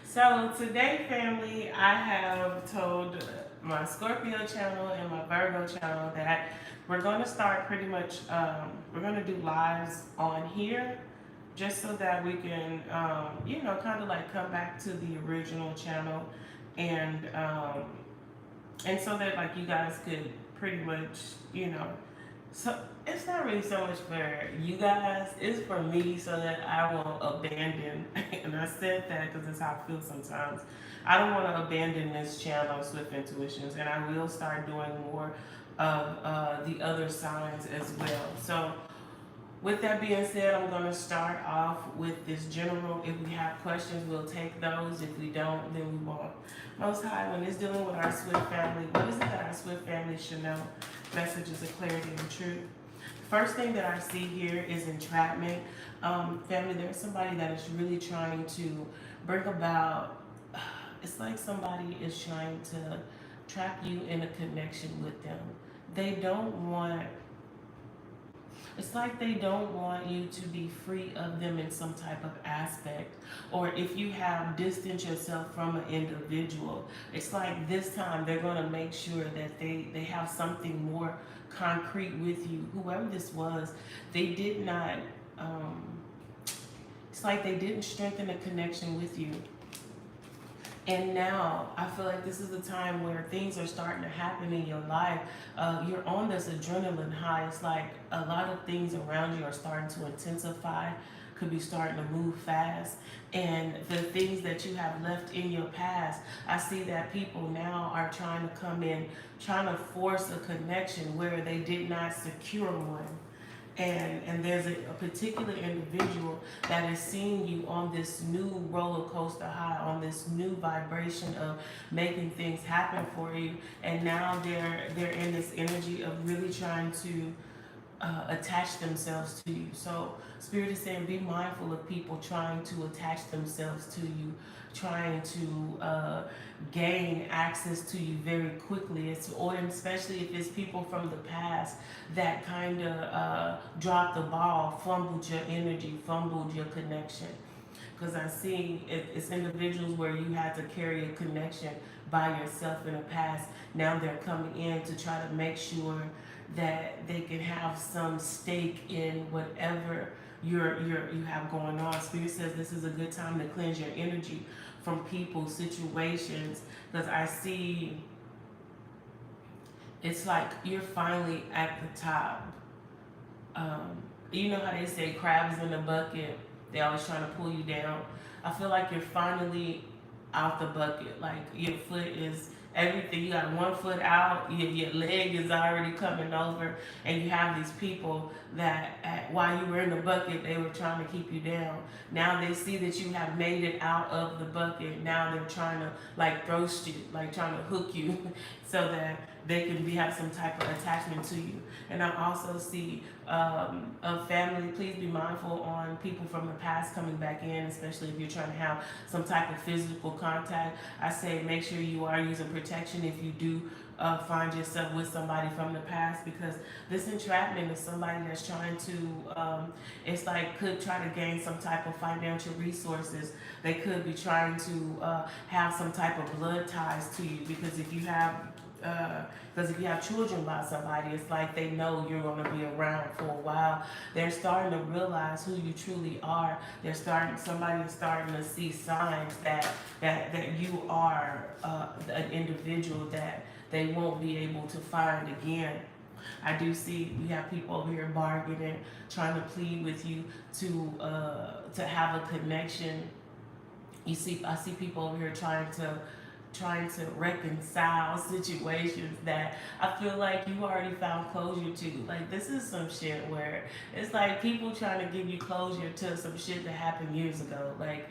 So today, family, I have told my Scorpio channel and my Virgo channel that we're going to start pretty much, we're going to do lives on here just so that we can, kind of like come back to the original channel and, um, and so that like you guys could pretty much, you know, so it's not really so much for you guys, it's for me so that I won't abandon. And I said that because it's how I feel sometimes. I don't want to abandon this channel, Swift Intuitions, and I will start doing more of the other signs as well. So with that being said, I'm going to start off with this general. If we have questions, we'll take those. If we don't, then we won't. Most High, when it's dealing with our Swift family, what is it that our Swift family should know? Messages of clarity and truth. First thing that I see here is entrapment. Family, there's somebody that is really trying to bring about, it's like somebody is trying to trap you in a connection with them. They don't want it's like they don't want you to be free of them in some type of aspect. Or if you have distanced yourself from an individual, it's like this time they're going to make sure that they have something more concrete with you. Whoever this was, they did not, um, it's like they didn't strengthen a connection with you. And now I feel like this is the time where things are starting to happen in your life. You're on this adrenaline high. It's like a lot of things around you are starting to intensify, could be starting to move fast. And the things that you have left in your past, I see that people now are trying to come in, trying to force a connection where they did not secure one. And there's a particular individual that is seeing you on this new roller coaster high, on this new vibration of making things happen for you, and now they're in this energy of really trying to attach themselves to you. So Spirit is saying, be mindful of people trying to attach themselves to you, trying to gain access to you very quickly. Or especially if it's people from the past that kind of dropped the ball, fumbled your energy, fumbled your connection. Because I see it's individuals where you had to carry a connection by yourself in the past. Now they're coming in to try to make sure that they can have some stake in whatever you have going on. Spirit says this is a good time to cleanse your energy from people, situations, because I see it's like you're finally at the top. You know how they say crabs in the bucket, they always trying to pull you down. I feel like you're finally out the bucket. Like your foot is everything. You got one foot out, your leg is already coming over, and you have these people that while you were in the bucket, they were trying to keep you down. Now they see that you have made it out of the bucket. Now they're trying to like roast you, like trying to hook you, so that they can have some type of attachment to you. And I also see a family, please be mindful on people from the past coming back in, especially if you're trying to have some type of physical contact. I say make sure you are using protection if you do find yourself with somebody from the past, because this entrapment is somebody that's trying to, it's like could try to gain some type of financial resources. They could be trying to have some type of blood ties to you, because if you have if you have children by somebody, it's like they know you're going to be around for a while. They're starting to realize who you truly are. Somebody is starting to see signs that you are an individual that they won't be able to find again. I do see we have people over here bargaining, trying to plead with you to have a connection. I see people over here trying to reconcile situations that I feel like you already found closure to. Like this is some shit where it's like people trying to give you closure to some shit that happened years ago. Like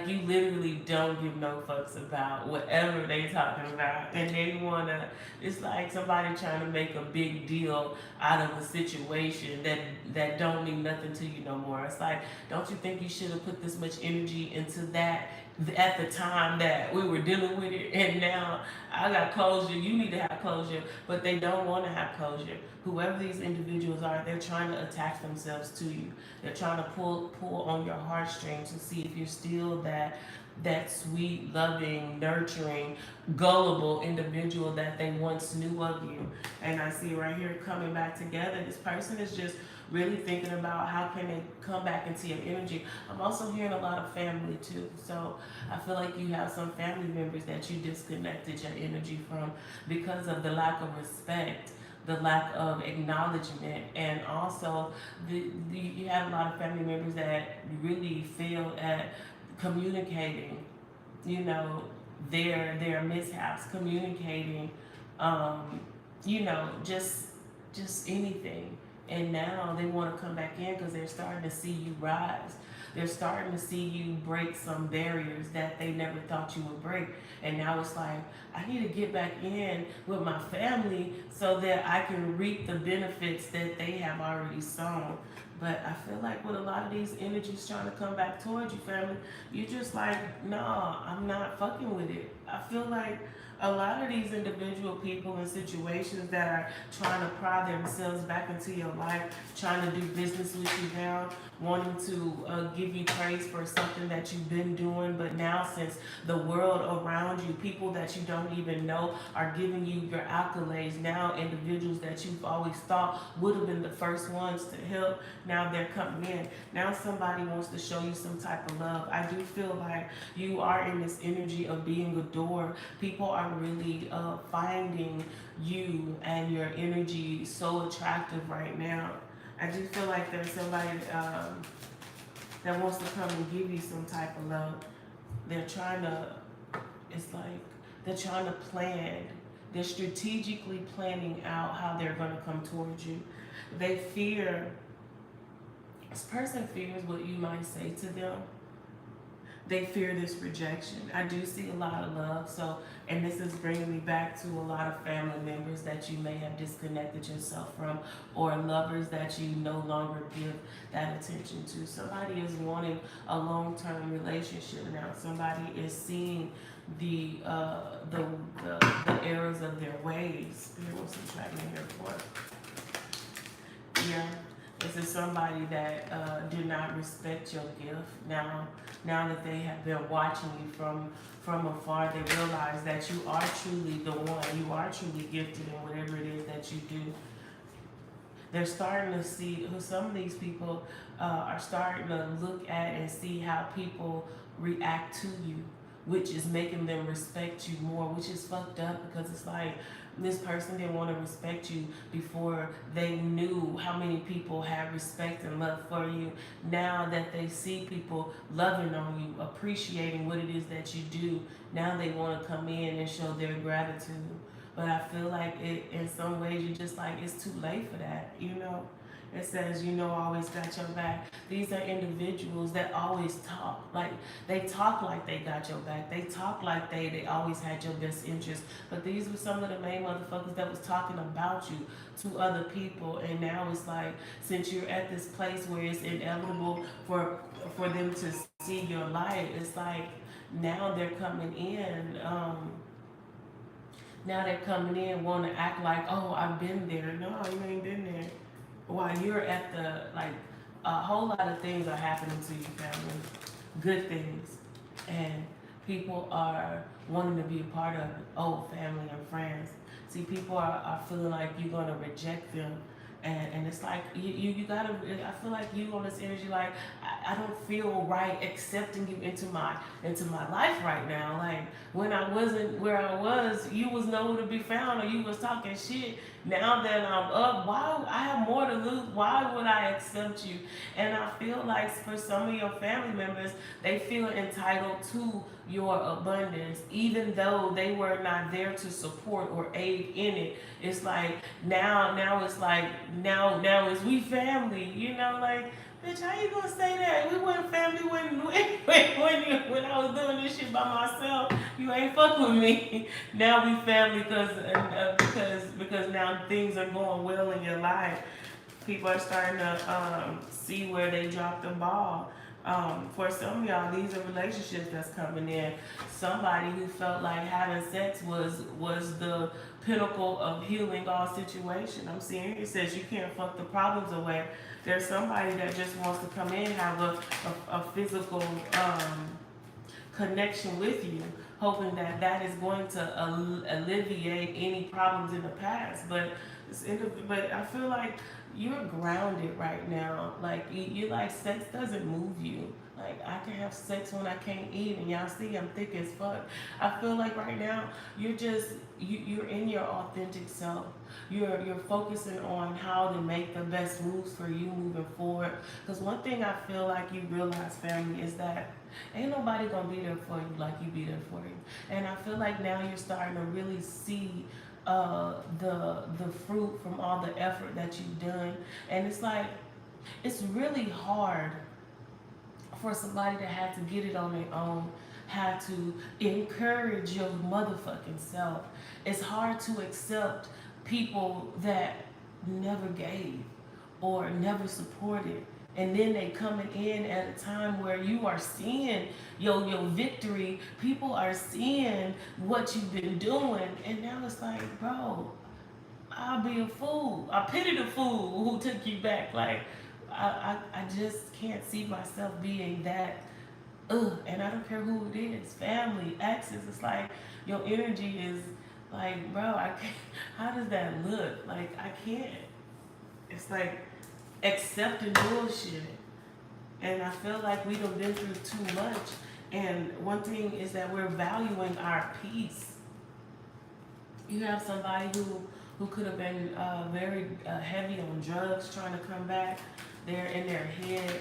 you literally don't give no fucks about whatever they talking about, and they wanna. It's like somebody trying to make a big deal out of a situation that don't mean nothing to you no more. It's like, don't you think you should have put this much energy into that at the time that we were dealing with it, and now I got closure. You need to have closure, but they don't want to have closure. Whoever these individuals are, they're trying to attach themselves to you. They're trying to pull on your heartstrings to see if you're still that sweet, loving, nurturing, gullible individual that they once knew of you. And I see right here coming back together. This person is just really thinking about how can they come back into your energy. I'm also hearing a lot of family too. So I feel like you have some family members that you disconnected your energy from because of the lack of respect, the lack of acknowledgement, and also you have a lot of family members that really fail at communicating, you know, their mishaps, communicating, you know, just anything. And now they want to come back in because they're starting to see you rise. They're starting to see you break some barriers that they never thought you would break. And now it's like, I need to get back in with my family so that I can reap the benefits that they have already sown. But I feel like with a lot of these energies trying to come back towards you, family, you're just like, no, I'm not fucking with it. I feel like a lot of these individual people in situations that are trying to pry themselves back into your life, trying to do business with you now, wanting to give you praise for something that you've been doing, but now since the world around you, people that you don't even know are giving you your accolades, now individuals that you've always thought would have been the first ones to help, now they're coming in. Now somebody wants to show you some type of love. I do feel like you are in this energy of being adored. People are really finding you and your energy so attractive right now. I do feel like there's somebody that wants to come and give you some type of love. They're trying to, it's like, they're trying to plan. They're strategically planning out how they're going to come towards you. They fear, this person fears what you might say to them. They fear this rejection. I do see a lot of love. So, and this is bringing me back to a lot of family members that you may have disconnected yourself from, or lovers that you no longer give that attention to. Somebody is wanting a long-term relationship now. Somebody is seeing the errors of their ways. Here, what's the track in here for? Yeah. This is somebody that did not respect your gift. Now that they have been watching you from afar, they realize that you are truly the one. You are truly gifted in whatever it is that you do. They're starting to see, some of these people are starting to look at and see how people react to you, which is making them respect you more, which is fucked up because it's like, this person didn't want to respect you before they knew how many people had respect and love for you. Now that they see people loving on you, appreciating what it is that you do, now they want to come in and show their gratitude. But I feel like it, in some ways, you just like, it's too late for that, you know? It says, you know, always got your back. These are individuals that always talk. Like, they talk like they got your back. They talk like they always had your best interest. But these were some of the main motherfuckers that was talking about you to other people. And now it's like, since you're at this place where it's inevitable for them to see your light, it's like, now they're coming in. Now they're coming in, want to act like, oh, I've been there. No, you ain't been there. While you're at the, like, a whole lot of things are happening to you, family. Good things. And people are wanting to be a part of it. Oh, family and friends. See, people are feeling like you're going to reject them. And it's like, you gotta, I feel like you on this energy, like, I don't feel right accepting you into my life right now. Like, when I wasn't where I was, you was nowhere to be found, or you was talking shit. Now that I'm up, why, I have more to lose, why would I accept you? And I feel like for some of your family members, they feel entitled to your abundance, even though they were not there to support or aid in it. It's like, now it's like, now it's we family, you know, like, bitch, how you gonna say that? We weren't family when I was doing this shit by myself. You ain't fuck with me. Now we family because now things are going well in your life. People are starting to see where they dropped the ball. For some of y'all, these are relationships that's coming in. Somebody who felt like having sex was the pinnacle of healing all situation. I'm seeing it says you can't fuck the problems away. There's somebody that just wants to come in, have a physical connection with you, hoping that that is going to alleviate any problems in the past. But I feel like you're grounded right now. Like you're like, sex doesn't move you. Like I can have sex when I can't eat, and y'all see I'm thick as fuck. I feel like right now you're in your authentic self. You're focusing on how to make the best moves for you moving forward. Because one thing I feel like you realize, family, is that ain't nobody gonna be there for you like you be there for you. And I feel like now you're starting to really see the fruit from all the effort that you've done. And it's like, it's really hard for somebody to have to get it on their own, have to encourage your motherfucking self. It's hard to accept people that never gave or never supported. And then they coming in at a time where you are seeing your victory. People are seeing what you've been doing. And now it's like, bro, I'll be a fool. I pity the fool who took you back. Like, I just can't see myself being that. And I don't care who it is, family, exes. It's like your energy is like, bro, I can't. How does that look? Like, I can't. It's like accepting bullshit. And I feel like we done been through too much. And one thing is that we're valuing our peace. You have somebody who could have been very heavy on drugs, trying to come back. They're in their head,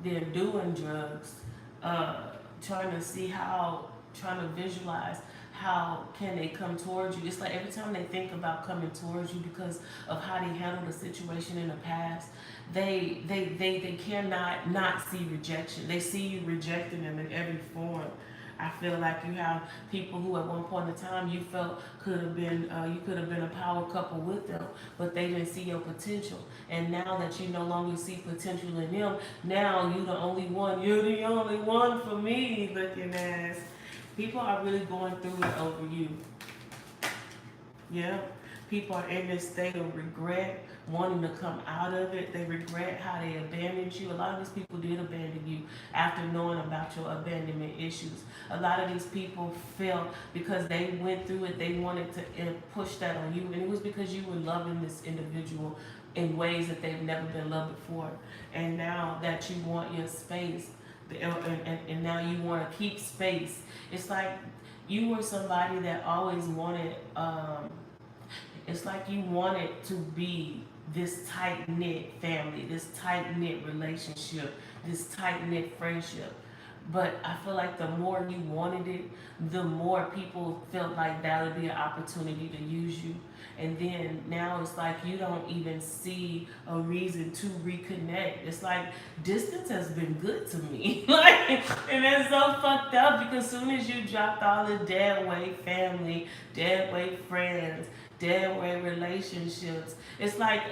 they're doing drugs, trying to visualize how can they come towards you. It's like every time they think about coming towards you because of how they handled a situation in the past, they cannot not see rejection. They see you rejecting them in every form. I feel like you have people who at one point in time you felt could have been you could have been a power couple with them, but they didn't see your potential. And now that you no longer see potential in them, now you're the only one. You're the only one for me, looking ass. People are really going through it over you. Yeah. People are in this state of regret, wanting to come out of it. They regret how they abandoned you. A lot of these people did abandon you after knowing about your abandonment issues. A lot of these people felt because they went through it, they wanted to push that on you. And it was because you were loving this individual in ways that they've never been loved before. And now that you want your space, and now you want to keep space, it's like you were somebody that always wanted, it's like you wanted to be this tight-knit family, this tight-knit relationship, this tight-knit friendship. But I feel like the more you wanted it, the more people felt like that would be an opportunity to use you. And then now it's like you don't even see a reason to reconnect. It's like distance has been good to me. Like, and it's so fucked up because as soon as you dropped all the dead weight family, dead weight friends, dead weight relationships, it's like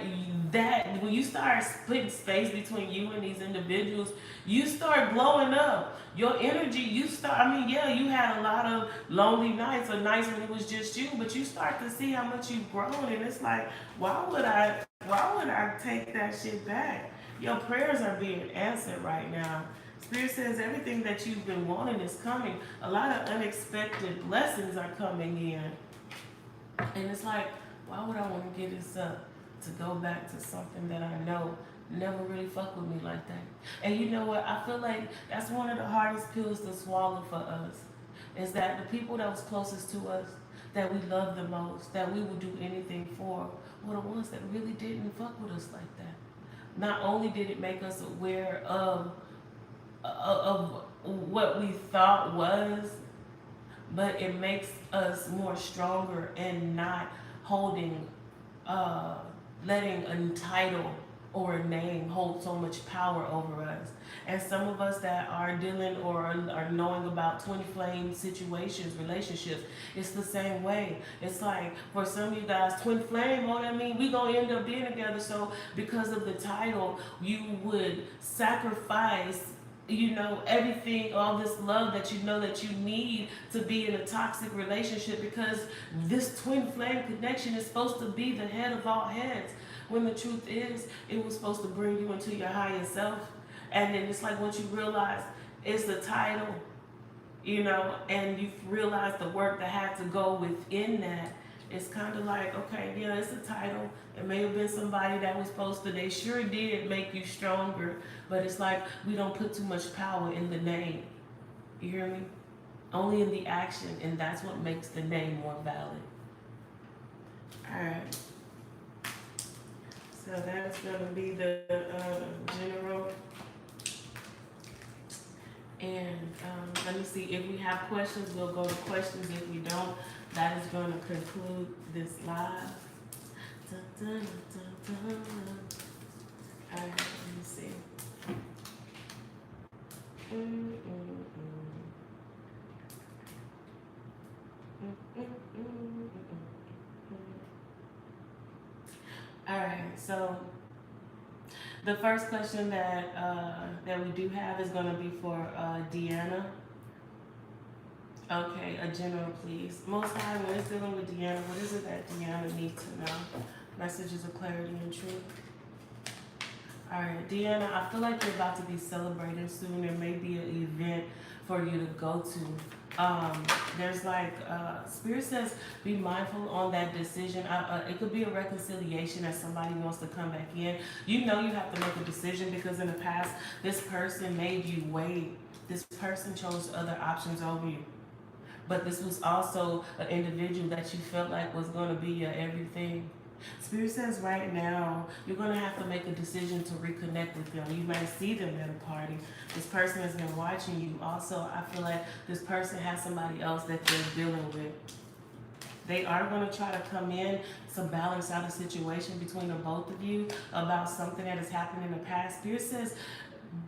that when you start splitting space between you and these individuals, you start blowing up. Your energy, you had a lot of lonely nights or nights when it was just you, but you start to see how much you've grown, and it's like, why would I take that shit back? Your prayers are being answered right now. Spirit says everything that you've been wanting is coming. A lot of unexpected blessings are coming in. And it's like, why would I want to give this up to go back to something that I know never really fuck with me like that? And you know what? I feel like that's one of the hardest pills to swallow for us, is that the people that was closest to us, that we loved the most, that we would do anything for, were the ones that really didn't fuck with us like that. Not only did it make us aware of what we thought was, but it makes us more stronger and not holding, letting a title or a name hold so much power over us. And some of us that are dealing or are knowing about twin flame situations, relationships, it's the same way. It's like, for some of you guys, twin flame, what I mean, we gonna end up being together. So because of the title, you would sacrifice you know, everything, all this love that you know that you need to be in a toxic relationship, because this twin flame connection is supposed to be the head of all heads. When the truth is, it was supposed to bring you into your higher self. And then it's like once you realize it's the title, you know, and you realize the work that had to go within that, it's kind of like, okay, yeah, it's a title. It may have been somebody that was supposed to, they sure did make you stronger, but it's like we don't put too much power in the name. You hear me? Only in the action, and that's what makes the name more valid. All right. So that's going to be the general. And let me see, if we have questions, we'll go to questions. If we don't, that is going to conclude this live. Dun, dun, dun, dun, dun. All right, let me see. All right, so the first question that that we do have is going to be for Deanna. Okay, a general, please. Most High, when it's dealing with Deanna, what is it that Deanna needs to know? Messages of clarity and truth. All right, Deanna, I feel like you're about to be celebrating soon. There may be an event for you to go to. There's like, Spirit says, be mindful on that decision. It could be a reconciliation that somebody wants to come back in. You know you have to make a decision because in the past, this person made you wait. This person chose other options over you. But this was also an individual that you felt like was going to be your everything. Spirit says right now, you're going to have to make a decision to reconnect with them. You might see them at a party. This person has been watching you. Also, I feel like this person has somebody else that they're dealing with. They are going to try to come in to balance out a situation between the both of you about something that has happened in the past. Spirit says,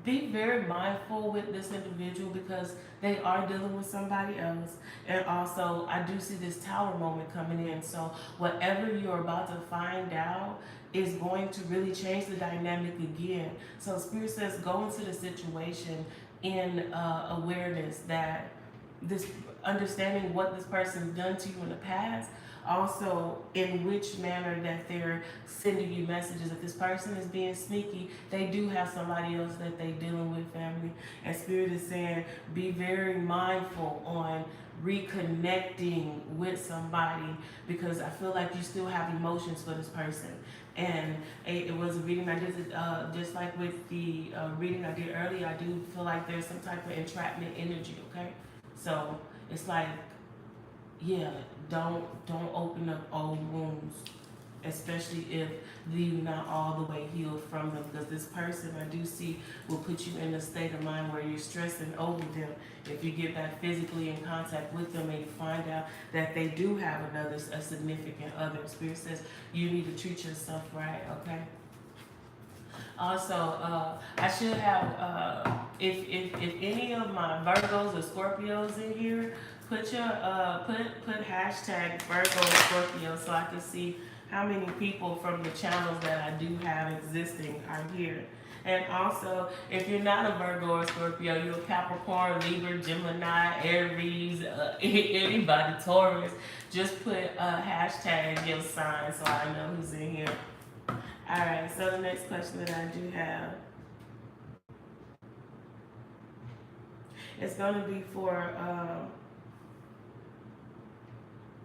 be very mindful with this individual because they are dealing with somebody else. And also, I do see this tower moment coming in. So whatever you're about to find out is going to really change the dynamic again. So Spirit says go into the situation in awareness that this, understanding what this person's done to you in the past, also in which manner that they're sending you messages. If this person is being sneaky, they do have somebody else that they're dealing with, family. And Spirit is saying be very mindful on reconnecting with somebody because I feel like you still have emotions for this person. And it was a reading I did, just like with the reading I did earlier, I do feel like there's some type of entrapment energy, okay? So it's like, yeah, don't open up old wounds, especially if you're not all the way healed from them, because this person I do see will put you in a state of mind where you're stressing over them. If you get back physically in contact with them and you find out that they do have a significant other, Spirit says you need to treat yourself right, okay? Also, I should have, if any of my Virgos or Scorpios in here, put your put hashtag Virgo Scorpio so I can see how many people from the channels that I do have existing are here. And also, if you're not a Virgo or Scorpio, you're a Capricorn, Libra, Gemini, Aries, anybody, Taurus, just put hashtag your sign so I know who's in here. Alright, so the next question that I do have is going to be for,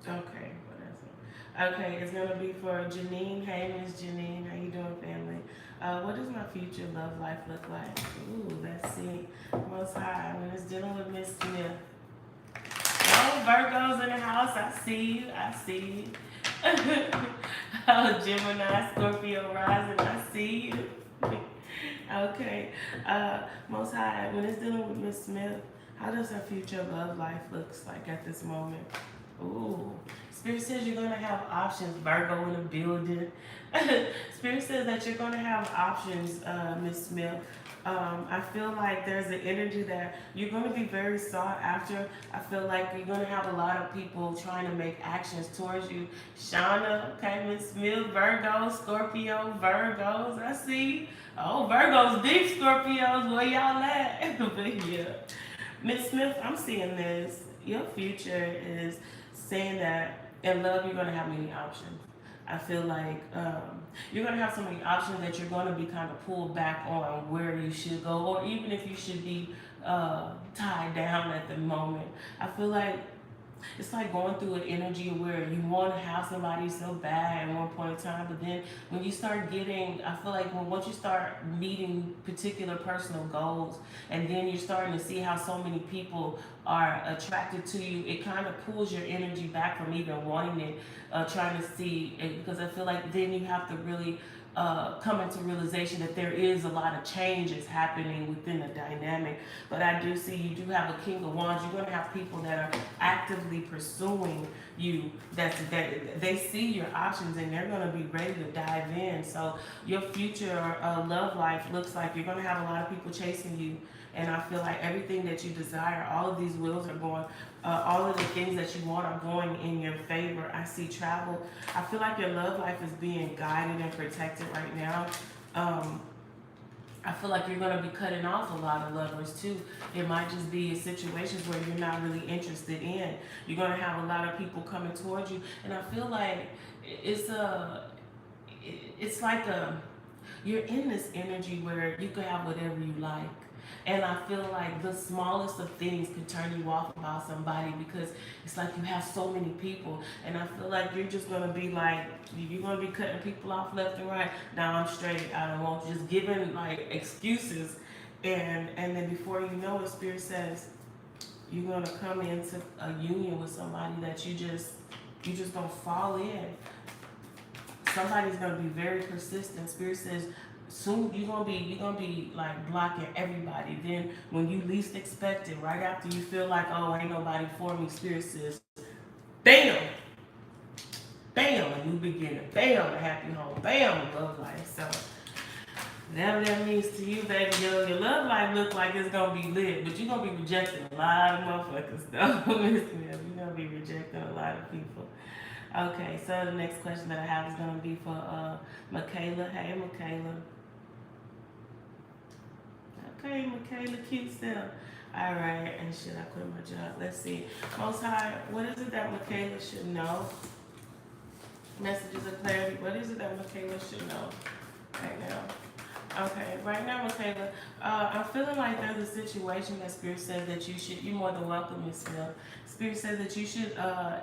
okay, it's going to be for Janine. Hey, Miss Janine, how you doing, family? What does my future love life look like? Ooh, let's see. Most High, when it's dealing with Miss Smith. Oh, Virgos in the house, I see you. Oh, Gemini, Scorpio rising, I see you. Okay, Most High, when it's dealing with Miss Smith, how does her future love life looks like at this moment? Ooh. Spirit says you're going to have options, Virgo in the building. Spirit says that you're going to have options, Miss Smith. I feel like there's an energy that you're going to be very sought after. I feel like you're going to have a lot of people trying to make actions towards you. Shauna, okay, Miss Smith, Virgo, Scorpio, Virgos. I see. Oh, Virgos, big Scorpios. Where y'all at? But yeah. Miss Smith, I'm seeing this. Your future is saying that in love, you're going to have many options. I feel like you're going to have so many options that you're going to be kind of pulled back on where you should go, or even if you should be tied down at the moment. I feel like it's like going through an energy where you want to have somebody so bad at one point in time, but then when you start getting, I feel like once you start meeting particular personal goals, and then you're starting to see how so many people are attracted to you, it kind of pulls your energy back from even wanting it, trying to see it, because I feel like then you have to really come into realization that there is a lot of changes happening within the dynamic. But I do see you do have a King of Wands. You're going to have people that are actively pursuing you. That they see your options and they're going to be ready to dive in. So your future love life looks like you're going to have a lot of people chasing you. And I feel like everything that you desire, all of these wheels are going, all of the things that you want are going in your favor. I see travel. I feel like your love life is being guided and protected right now. I feel like you're going to be cutting off a lot of lovers too. It might just be situations where you're not really interested in. You're going to have a lot of people coming towards you. And I feel like it's like you're in this energy where you can have whatever you like. And I feel like the smallest of things can turn you off about somebody because it's like you have so many people. And I feel like you're just going to be like, you're going to be cutting people off left and right. Now I'm straight. I don't want just giving like excuses. And then before you know it, Spirit says you're going to come into a union with somebody that you just don't fall in. Somebody's going to be very persistent. Spirit says soon you're gonna be like blocking everybody. Then when you least expect it, right after you feel like, oh, ain't nobody for me, Spirit says, bam, bam, a new beginning, bam, a happy home, bam, love life. So whatever that means to you, baby, your love life look like it's gonna be lit, but you're gonna be rejecting a lot of motherfuckers though. You're gonna be rejecting a lot of people. Okay, so the next question that I have is gonna be for Michaela. Hey, Michaela. Okay, Michaela, cute self. All right, and should I quit my job? Let's see. Most High, what is it that Michaela should know? Messages of clarity. What is it that Michaela should know right now? Okay, right now, Michaela, I'm feeling like there's a situation that Spirit says that you're more than welcome, Miss Smith. Spirit says that you should,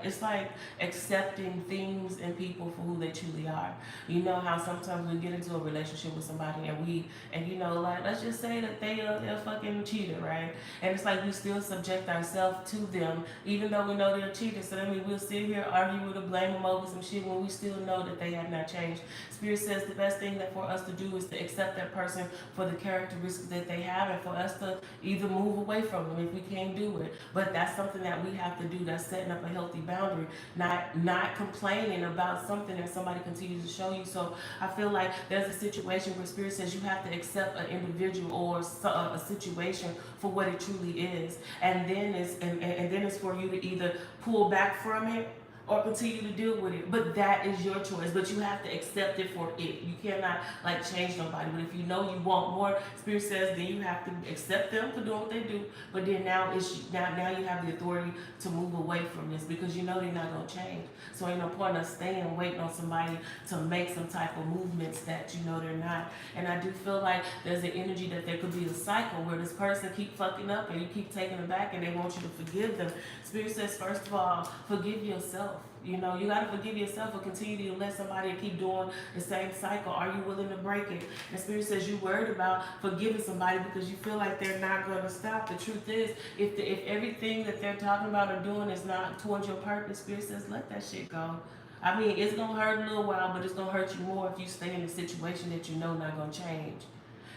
it's like accepting things and people for who they truly are. You know how sometimes we get into a relationship with somebody and you know, like, let's just say that they're fucking cheater, right? And it's like we still subject ourselves to them, even though we know they're cheaters. So I mean, we'll sit here, argue with them, blame them over some shit when we still know that they have not changed. Spirit says the best thing that for us to do is to accept that person for the characteristics that they have, and for us to either move away from them if we can't do it. But that's something that we have to do. That's setting up a healthy boundary, not complaining about something that somebody continues to show you. So I feel like there's a situation where Spirit says you have to accept an individual or a situation for what it truly is, and then it's for you to either pull back from it or continue to deal with it. But that is your choice. But you have to accept it for it. You cannot like change nobody. But if you know you want more, Spirit says then you have to accept them for doing what they do. But then now you have the authority to move away from this because you know they're not gonna change. So ain't no point of staying waiting on somebody to make some type of movements that you know they're not. And I do feel like there's an energy that there could be a cycle where this person keep fucking up and you keep taking them back and they want you to forgive them. Spirit says first of all, forgive yourself. You know, you gotta forgive yourself or continue to let somebody keep doing the same cycle. Are you willing to break it? And Spirit says you're worried about forgiving somebody because you feel like they're not gonna stop. The truth is, if everything that they're talking about or doing is not towards your purpose, Spirit says let that shit go. I mean, it's gonna hurt a little while, but it's gonna hurt you more if you stay in a situation that you know not gonna change.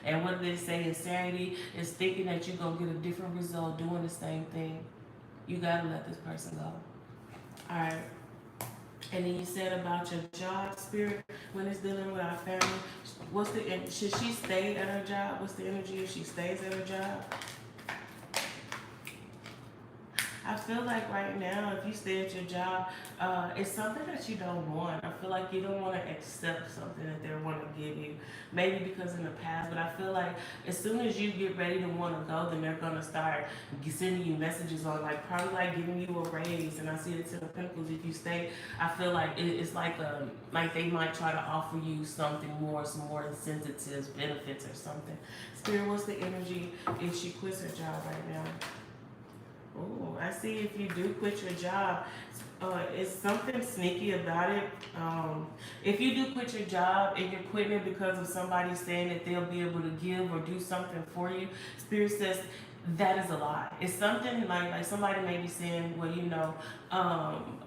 And what they say insanity is thinking that you're gonna get a different result doing the same thing. You gotta let this person go. All right. And then you said about your job, Spirit, when it's dealing with our family. What's the should she stay at her job? What's the energy if she stays at her job? I feel like right now, if you stay at your job, it's something that you don't want. I feel like you don't want to accept something that they want to give you. Maybe because in the past, but I feel like as soon as you get ready to want to go, then they're going to start sending you messages on, like, probably like giving you a raise. And I see it in the Pentacles. If you stay, I feel like it's like they might try to offer you something more, some more incentives, benefits, or something. Spirit, what's the energy if she quits her job right now? Oh, I see if you do quit your job, it's something sneaky about it. If you do quit your job and you're quitting it because of somebody saying that they'll be able to give or do something for you, Spirit says that is a lie. It's something like somebody may be saying, well, um,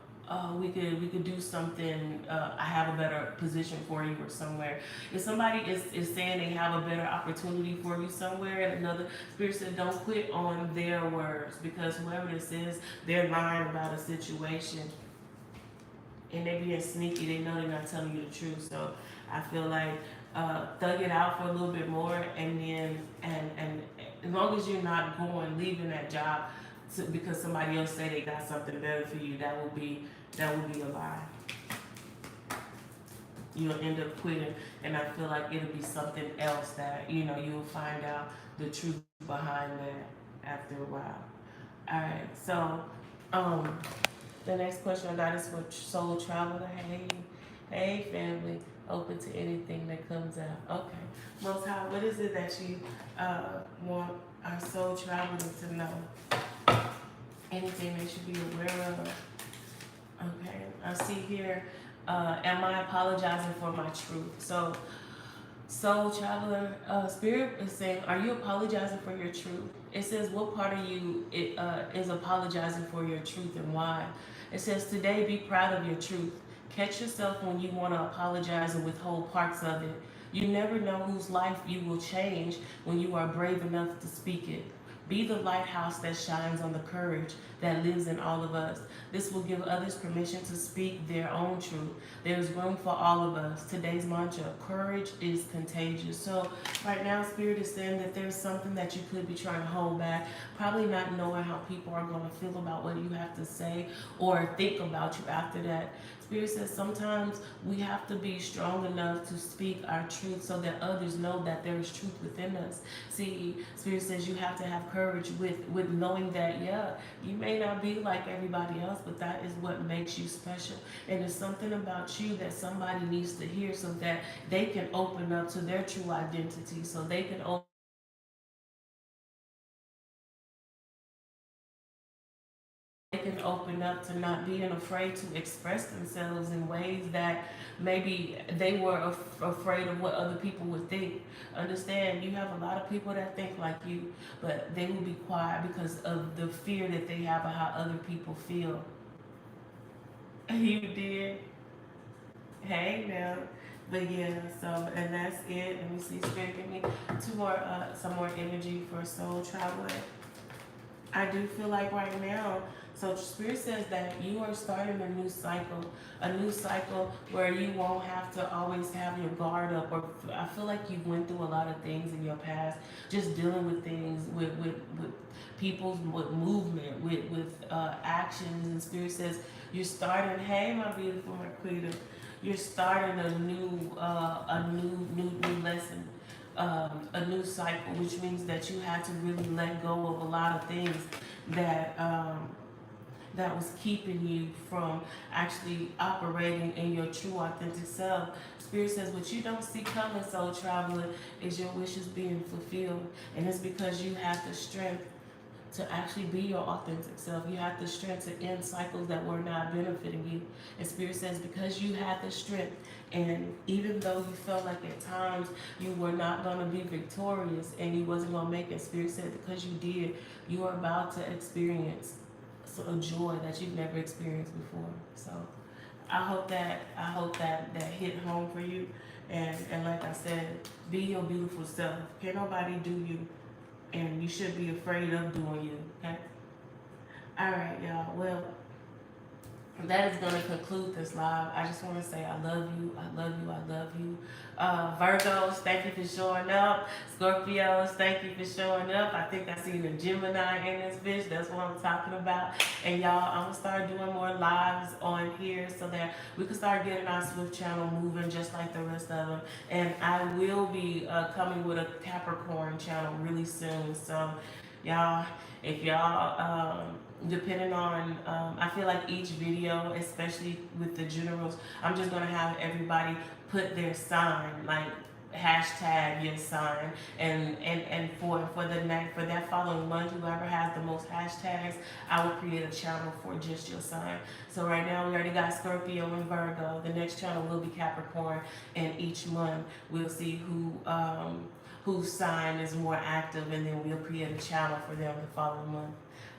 we could do something. I have a better position for you or somewhere. If somebody is saying they have a better opportunity for you somewhere, and another Spirit said, don't quit on their words, because whoever this is, they're lying about a situation and they being sneaky. They know they're not telling you the truth. So I feel like thug it out for a little bit more, and then and as long as you're not leaving that job because somebody else say they got something better for you, that will be a lie. You'll end up quitting, and I feel like it'll be something else that you'll find out the truth behind that after a while. All right, so the next question I got is for Soul Traveler. Hey, family, open to anything that comes out. Okay, Most High, what is it that you want our Soul Traveler to know? Anything they should be aware of? Okay, I see here, am I apologizing for my truth? So, Soul Traveler, Spirit is saying, are you apologizing for your truth? It says, what part of you is apologizing for your truth and why? It says, today be proud of your truth. Catch yourself when you want to apologize and withhold parts of it. You never know whose life you will change when you are brave enough to speak it. Be the lighthouse that shines on the courage that lives in all of us. This will give others permission to speak their own truth. There's room for all of us. Today's mantra, courage is contagious. So right now, Spirit is saying that there's something that you could be trying to hold back, probably not knowing how people are going to feel about what you have to say or think about you after that. Spirit says sometimes we have to be strong enough to speak our truth so that others know that there is truth within us. See, Spirit says you have to have courage with knowing that, yeah, you may not be like everybody else, but that is what makes you special. And it's something about you that somebody needs to hear so that they can open up to their true identity, so they can open up to not being afraid to express themselves in ways that maybe they were afraid of what other people would think. Understand, you have a lot of people that think like you, but they will be quiet because of the fear that they have of how other people feel. You did. Hey now. But yeah, so, and that's it. Let me see, Spirit, give me some more energy for Soul Traveler. I do feel like right now, so Spirit says that you are starting a new cycle where you won't have to always have your guard up. Or I feel like you went through a lot of things in your past, just dealing with things with people's with movement, with actions. And Spirit says you're starting. Hey, my beautiful Marquita, you're starting a new lesson, a new cycle, which means that you had to really let go of a lot of things that that was keeping you from actually operating in your true authentic self. Spirit says what you don't see coming, Soul Traveler, is your wishes being fulfilled, and it's because you have the strength to actually be your authentic self. You have the strength to end cycles that were not benefiting you. And Spirit says because you had the strength, and even though you felt like at times you were not going to be victorious and you wasn't going to make it, Spirit said because you did, you are about to experience a joy that you've never experienced before. So I hope that hit home for you. And like I said, be your beautiful self. Can't nobody do you, and you should be afraid of doing you. Okay. All right, y'all. Well, that is going to conclude this live. I just want to say I love you, I love you, I love you. Virgos, thank you for showing up. Scorpios, thank you for showing up. I think I seen a Gemini in this bitch. That's what I'm talking about. And y'all, I'm going to start doing more lives on here so that we can start getting our Swift channel moving just like the rest of them. And I will be coming with a Capricorn channel really soon. So, y'all, if y'all depending on I feel like each video, especially with the generals, I'm just gonna have everybody put their sign, like hashtag your sign, and for that following month, whoever has the most hashtags, I will create a channel for just your sign. So right now we already got Scorpio and Virgo. The next channel will be Capricorn, and each month we'll see whose sign is more active, and then we'll create a channel for them the following month.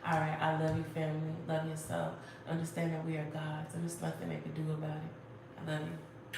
All right, I love you, family. Love yourself. Understand that we are gods, and there's nothing they can do about it. I love you.